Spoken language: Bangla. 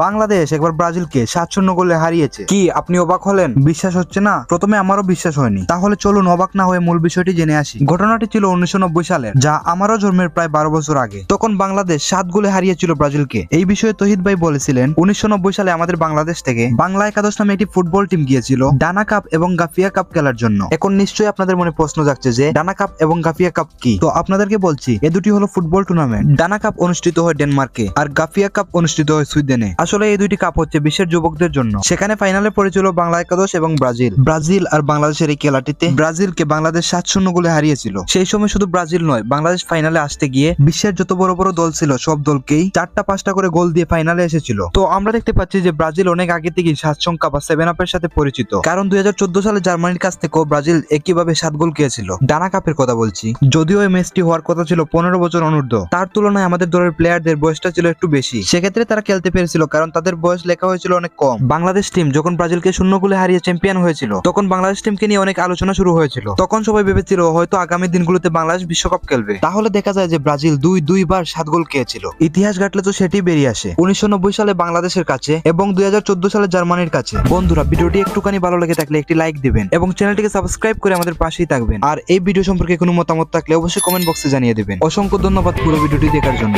বাংলাদেশ একবার ব্রাজিলকে 7-0 গোলে হারিয়েছে। কি আপনি অবাক হলেন? বিশ্বাস হচ্ছে না? প্রথমে আমারও বিশ্বাস হয়নি। তাহলে চলুন অবাক না হয়ে মূল বিষয়টি জেনে আসি। ঘটনাটি ছিল 1990 সালের, যা আমারও জন্মের প্রায় 12 বছর আগে। তখন বাংলাদেশ 7 গোলে হারিয়েছিল ব্রাজিলকে। এই বিষয়ে তহিদ ভাই বলেছিলেন, 1990 সালে আমাদের বাংলাদেশ থেকে বাংলা একাদশ নামে একটি ফুটবল টিম গিয়েছিল ডানা কাপ এবং গাফিয়া কাপ খেলার জন্য। এখন নিশ্চয়ই আপনাদের মনে প্রশ্ন জাগছে যে ডানা কাপ এবং গাফিয়া কাপ কি? তো আপনাদেরকে বলছি, এ দুটি হলো ফুটবল টুর্নামেন্ট। ডানা কাপ অনুষ্ঠিত হয় ডেনমার্কে আর গাফিয়া কাপ অনুষ্ঠিত হয় সুইডেনে। আসলে এই দুইটি কাপ হচ্ছে বিশ্বের যুবকদের জন্য। সেখানে ফাইনালে পড়েছিল বাংলা একাদশ এবং ব্রাজিল আর বাংলাদেশের এই খেলাটিতে ব্রাজিলকে বাংলাদেশ 7-0 গোলে হারিয়েছিল। সেই সময় শুধু ব্রাজিল নয়, বাংলাদেশ ফাইনালে আসতে গিয়ে বিশ্বের যত বড় বড় দল ছিল সব দলকেই 4টা-5টা করে গোল দিয়ে ফাইনালে এসেছিল। তো আমরা দেখতে পাচ্ছি যে ব্রাজিল অনেক আগে থেকেই 7 সংখ্যা বা 7 আপের সাথে পরিচিত, কারণ 2014 সালে জার্মানির কাছ থেকেও ব্রাজিল একইভাবে 7 গোল খেয়েছিল। ডানা কাপের কথা বলছি। যদিও এই ম্যাচটি হওয়ার কথা ছিল 15 বছর অনূর্ধ্ব, তার তুলনায় আমাদের দলের প্লেয়ারদের বয়সটা ছিল একটু বেশি। সেক্ষেত্রে তারা খেলতে পেরেছিল, কারণ তাদের বয়স লেখা হয়েছিল অনেক কম। বাংলাদেশ টিম যখন ব্রাজিলকে 0 গোলে হারিয়ে চ্যাম্পিয়ন হয়েছিল, তখন বাংলাদেশ টিমকে নিয়ে অনেক আলোচনা শুরু হয়েছিল। তখন সবাই ভেবেছিল হয়তো আগামী দিনগুলোতে বাংলাদেশ বিশ্বকাপ খেলবে। তাহলে দেখা যায় যে ব্রাজিল দুইবার 7 গোল খেয়েছিল। ইতিহাস ঘাটলে তো সেটি বেরিয়ে আসে 1990 সালে বাংলাদেশের কাছে এবং 2014 সালে জার্মানির কাছে। বন্ধুরা, ভিডিওটি একটুখানি ভালো লেগে থাকলে একটি লাইক দিবেন এবং চ্যানেলটিকে সাবস্ক্রাইব করে আমাদের পাশেই থাকবেন। আর এই ভিডিও সম্পর্কে কোনো মতামত থাকলে অবশ্যই কমেন্ট বক্সে জানিয়ে দিবেন। অসংখ্য ধন্যবাদ পুরো ভিডিওটি দেখার জন্য।